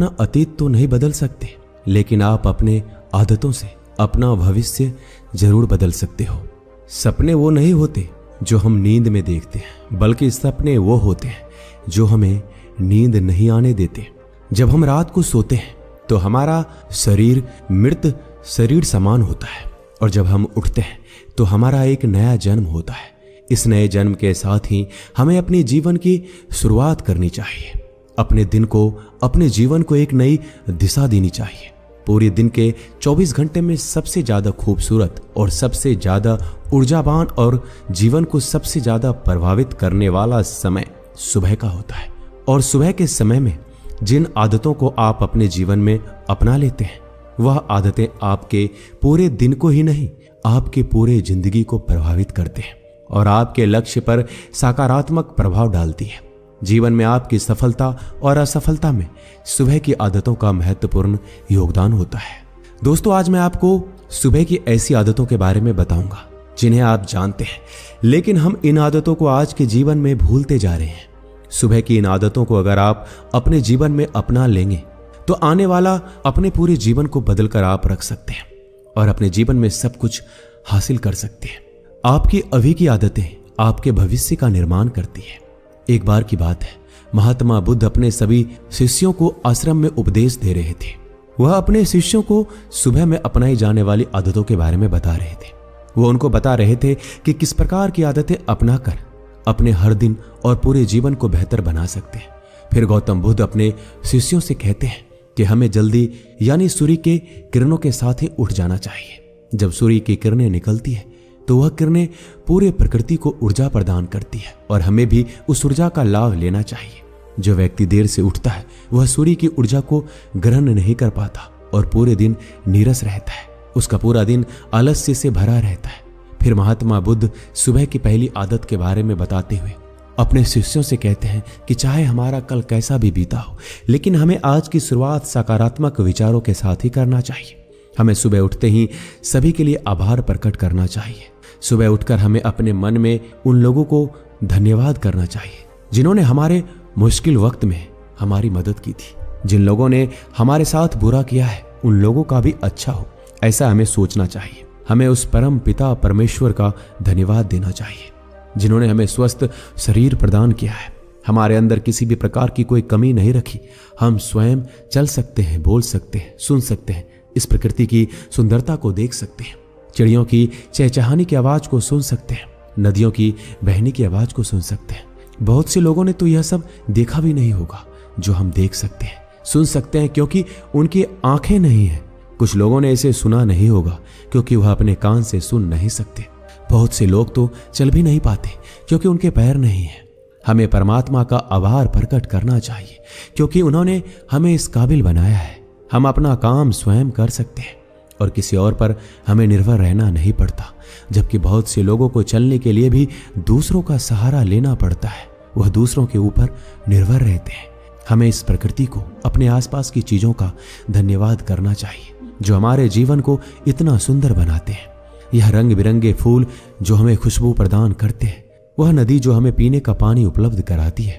अपना अतीत तो नहीं बदल सकते, लेकिन आप अपने आदतों से अपना भविष्य जरूर बदल सकते हो। सपने वो नहीं होते जो हम नींद में देखते हैं, बल्कि सपने वो होते हैं जो हमें नींद नहीं आने देते। जब हम रात को सोते हैं तो हमारा शरीर मृत शरीर समान होता है, और जब हम उठते हैं तो हमारा एक नया जन्म होता है। इस नए जन्म के साथ ही हमें अपने जीवन की शुरुआत करनी चाहिए। अपने दिन को, अपने जीवन को एक नई दिशा देनी चाहिए। पूरे दिन के 24 घंटे में सबसे ज्यादा खूबसूरत और सबसे ज्यादा ऊर्जावान और जीवन को सबसे ज्यादा प्रभावित करने वाला समय सुबह का होता है। और सुबह के समय में जिन आदतों को आप अपने जीवन में अपना लेते हैं, वह आदतें आपके पूरे दिन को ही नहीं, आपके पूरे जिंदगी को प्रभावित करते हैं और आपके लक्ष्य पर सकारात्मक प्रभाव डालती है। जीवन में आपकी सफलता और असफलता में सुबह की आदतों का महत्वपूर्ण योगदान होता है। दोस्तों, आज मैं आपको सुबह की ऐसी आदतों के बारे में बताऊंगा जिन्हें आप जानते हैं, लेकिन हम इन आदतों को आज के जीवन में भूलते जा रहे हैं। सुबह की इन आदतों को अगर आप अपने जीवन में अपना लेंगे तो आने वाला अपने पूरे जीवन को बदलकर आप रख सकते हैं और अपने जीवन में सब कुछ हासिल कर सकते हैं। आपकी अभी की आदतें आपके भविष्य का निर्माण करती है। एक बार की बात है, महात्मा बुद्ध अपने सभी शिष्यों को आश्रम में उपदेश दे रहे थे। वह अपने शिष्यों को सुबह में अपनाई जाने वाली आदतों के बारे में बता रहे थे। वो उनको बता रहे थे कि किस प्रकार की आदतें अपनाकर अपने हर दिन और पूरे जीवन को बेहतर बना सकते हैं। फिर गौतम बुद्ध अपने शिष्यों से कहते हैं कि हमें जल्दी यानी सूर्य के किरणों के साथ ही उठ जाना चाहिए। जब सूर्य की किरणें निकलती है तो वह किरणें पूरे प्रकृति को ऊर्जा प्रदान करती है और हमें भी उस ऊर्जा का लाभ लेना चाहिए। जो व्यक्ति देर से उठता है वह सूर्य की ऊर्जा को ग्रहण नहीं कर पाता और पूरे दिन नीरस रहता है। उसका पूरा दिन आलस्य से भरा रहता है। फिर महात्मा बुद्ध सुबह की पहली आदत के बारे में बताते हुए अपने शिष्यों से कहते हैं कि चाहे हमारा कल कैसा भी बीता हो, लेकिन हमें आज की शुरुआत सकारात्मक विचारों के साथ ही करना चाहिए। हमें सुबह उठते ही सभी के लिए आभार प्रकट करना चाहिए। सुबह उठकर हमें अपने मन में उन लोगों को धन्यवाद करना चाहिए जिन्होंने हमारे मुश्किल वक्त में हमारी मदद की थी। जिन लोगों ने हमारे साथ बुरा किया है उन लोगों का भी अच्छा हो, ऐसा हमें सोचना चाहिए। हमें उस परम पिता परमेश्वर का धन्यवाद देना चाहिए जिन्होंने हमें स्वस्थ शरीर प्रदान किया है। हमारे अंदर किसी भी प्रकार की कोई कमी नहीं रखी। हम स्वयं चल सकते हैं, बोल सकते हैं, सुन सकते हैं, इस प्रकृति की सुंदरता को देख सकते हैं, चिड़ियों की चहचहाने की आवाज को सुन सकते हैं, नदियों की बहने की आवाज को सुन सकते हैं। बहुत से लोगों ने तो यह सब देखा भी नहीं होगा जो हम देख सकते हैं, सुन सकते हैं, क्योंकि उनकी आंखें नहीं हैं। कुछ लोगों ने इसे सुना नहीं होगा क्योंकि वह अपने कान से सुन नहीं सकते। बहुत से लोग तो चल भी नहीं पाते क्योंकि उनके पैर नहीं हैं। हमें परमात्मा का आभार प्रकट करना चाहिए क्योंकि उन्होंने हमें इस काबिल बनाया है। हम अपना काम स्वयं कर सकते हैं और किसी और पर हमें निर्भर रहना नहीं पड़ता। जबकि बहुत से लोगों को चलने के लिए भी दूसरों का सहारा लेना पड़ता है, वह दूसरों के ऊपर निर्भर रहते हैं। हमें इस प्रकृति को, अपने आसपास की चीजों का धन्यवाद करना चाहिए जो हमारे जीवन को इतना सुंदर बनाते हैं। यह रंग बिरंगे फूल जो हमें खुशबू प्रदान करते हैं, वह नदी जो हमें पीने का पानी उपलब्ध कराती है,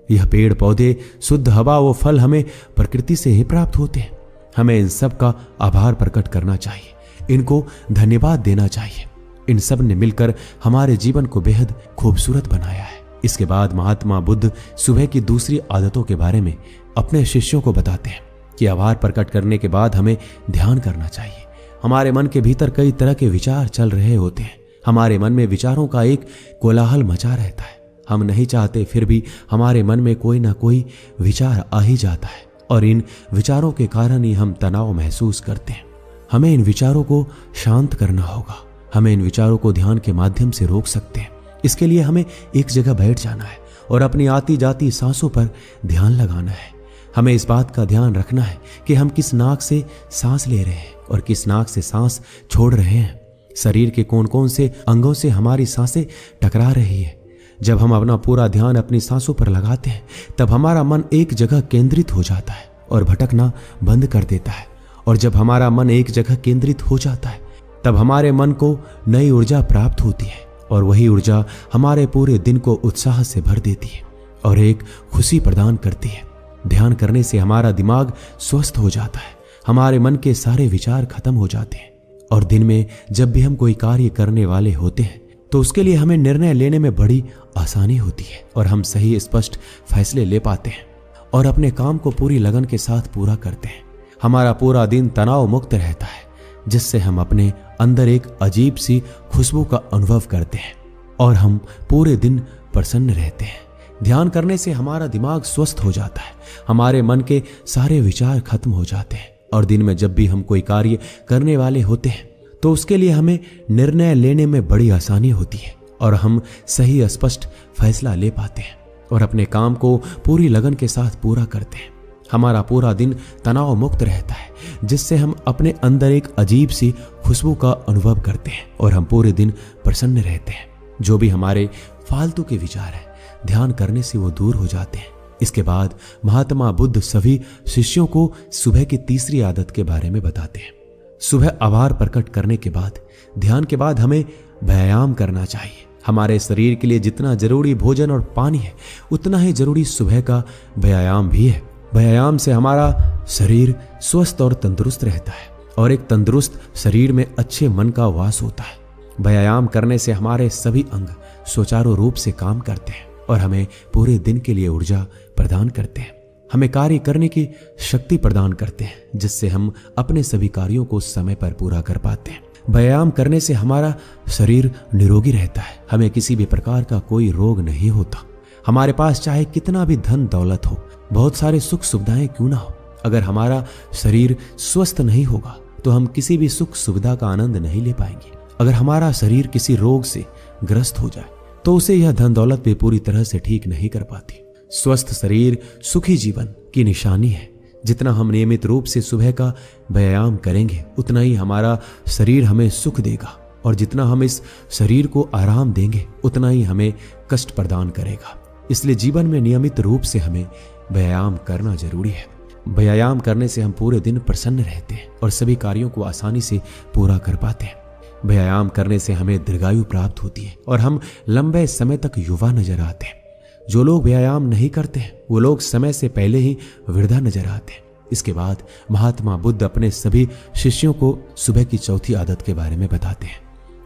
यह पेड़ पौधे, शुद्ध हवा, वो फल हमें प्रकृति से ही प्राप्त होते हैं। हमें इन सब का आभार प्रकट करना चाहिए, इनको धन्यवाद देना चाहिए। इन सब ने मिलकर हमारे जीवन को बेहद खूबसूरत बनाया है। इसके बाद महात्मा बुद्ध सुबह की दूसरी आदतों के बारे में अपने शिष्यों को बताते हैं कि आभार प्रकट करने के बाद हमें ध्यान करना चाहिए। हमारे मन के भीतर कई तरह के विचार चल रहे होते हैं। हमारे मन में विचारों का एक कोलाहल मचा रहता है। हम नहीं चाहते फिर भी हमारे मन में कोई ना कोई विचार आ ही जाता है और इन विचारों के कारण ही हम तनाव महसूस करते हैं। हमें इन विचारों को शांत करना होगा। हमें इन विचारों को ध्यान के माध्यम से रोक सकते हैं। इसके लिए हमें एक जगह बैठ जाना है और अपनी आती जाती सांसों पर ध्यान लगाना है। हमें इस बात का ध्यान रखना है कि हम किस नाक से सांस ले रहे हैं और किस नाक से सांस छोड़ रहे हैं। शरीर के कौन कौन से अंगों से हमारी सांसें टकरा रही है। जब हम अपना पूरा ध्यान अपनी सांसों पर लगाते हैं तब हमारा मन एक जगह केंद्रित हो जाता है और भटकना बंद कर देता है। और जब हमारा मन एक जगह केंद्रित हो जाता है तब हमारे मन को नई ऊर्जा प्राप्त होती है और वही ऊर्जा हमारे पूरे दिन को उत्साह से भर देती है और एक खुशी प्रदान करती है। ध्यान करने से हमारा दिमाग स्वस्थ हो जाता है, हमारे मन के सारे विचार खत्म हो जाते हैं और दिन में जब भी हम कोई कार्य करने वाले होते हैं तो उसके लिए हमें निर्णय लेने में बड़ी आसानी होती है और हम सही स्पष्ट फैसले ले पाते हैं और अपने काम को पूरी लगन के साथ पूरा करते हैं। हमारा पूरा दिन तनाव मुक्त रहता है, जिससे हम अपने अंदर एक अजीब सी खुशबू का अनुभव करते हैं और हम पूरे दिन प्रसन्न रहते हैं। ध्यान करने से हमारा दिमाग स्वस्थ हो जाता है, हमारे मन के सारे विचार खत्म हो जाते हैं और दिन में जब भी हम कोई कार्य करने वाले होते हैं तो उसके लिए हमें निर्णय लेने में बड़ी आसानी होती है और हम सही स्पष्ट फैसला ले पाते हैं और अपने काम को पूरी लगन के साथ पूरा करते हैं। हमारा पूरा दिन तनाव मुक्त रहता है, जिससे हम अपने अंदर एक अजीब सी खुशबू का अनुभव करते हैं और हम पूरे दिन प्रसन्न रहते हैं। जो भी हमारे फालतू के विचार है, ध्यान करने से वो दूर हो जाते हैं। इसके बाद महात्मा बुद्ध सभी शिष्यों को सुबह की तीसरी आदत के बारे में बताते हैं। सुबह आभार प्रकट करने के बाद, ध्यान के बाद हमें व्यायाम करना चाहिए। हमारे शरीर के लिए जितना जरूरी भोजन और पानी है, उतना ही जरूरी सुबह का व्यायाम भी है। व्यायाम से हमारा शरीर स्वस्थ और तंदुरुस्त रहता है और एक तंदुरुस्त शरीर में अच्छे मन का वास होता है। व्यायाम करने से हमारे सभी अंग सुचारू रूप से काम करते हैं और हमें पूरे दिन के लिए ऊर्जा प्रदान करते हैं, हमें कार्य करने की शक्ति प्रदान करते हैं, जिससे हम अपने सभी कार्यों को समय पर पूरा कर पाते हैं। व्यायाम करने से हमारा शरीर निरोगी रहता है, हमें किसी भी प्रकार का कोई रोग नहीं होता। हमारे पास चाहे कितना भी धन दौलत हो, बहुत सारे सुख सुविधाएं क्यों ना हो, अगर हमारा शरीर स्वस्थ नहीं होगा तो हम किसी भी सुख सुविधा का आनंद नहीं ले पाएंगे। अगर हमारा शरीर किसी रोग से ग्रस्त हो जाए तो उसे यह धन दौलत भी पूरी तरह से ठीक नहीं कर पाती। स्वस्थ शरीर सुखी जीवन की निशानी है। जितना हम नियमित रूप से सुबह का व्यायाम करेंगे, उतना ही हमारा शरीर हमें सुख देगा और जितना हम इस शरीर को आराम देंगे, उतना ही हमें कष्ट प्रदान करेगा। इसलिए जीवन में नियमित रूप से हमें व्यायाम करना जरूरी है। व्यायाम करने से हम पूरे दिन प्रसन्न रहते हैं और सभी कार्यों को आसानी से पूरा कर पाते हैं। व्यायाम करने से हमें दीर्घायु प्राप्त होती है और हम लंबे समय तक युवा नजर आते हैं। जो लोग व्यायाम नहीं करते हैं, वो लोग समय से पहले ही वृद्धा नजर आते हैं। इसके बाद महात्मा बुद्ध अपने सभी शिष्यों को सुबह की चौथी आदत के बारे में बताते हैं।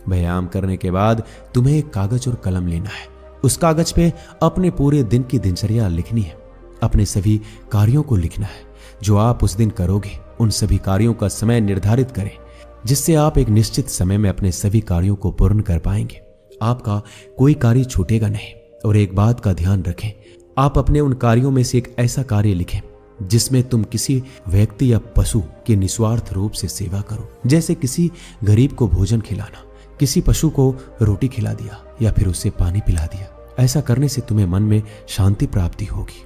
व्यायाम करने के बाद तुम्हें एक कागज और कलम लेना है। उस कागज पे अपने पूरे दिन की दिनचर्या लिखनी है, अपने सभी कार्यों को लिखना है जो आप उस दिन करोगे। उन सभी कार्यों का समय निर्धारित करें, जिससे आप एक निश्चित समय में अपने सभी कार्यों को पूर्ण कर पाएंगे। आपका कोई कार्य छूटेगा नहीं। और एक बात का ध्यान रखें, आप अपने उन कार्यों में से एक ऐसा कार्य लिखें जिसमें तुम किसी व्यक्ति या पशु की निस्वार्थ रूप से सेवा करो, जैसे किसी गरीब को भोजन खिलाना, किसी पशु को रोटी खिला दिया या फिर उसे पानी पिला दिया। ऐसा करने से तुम्हें मन में शांति प्राप्ति होगी।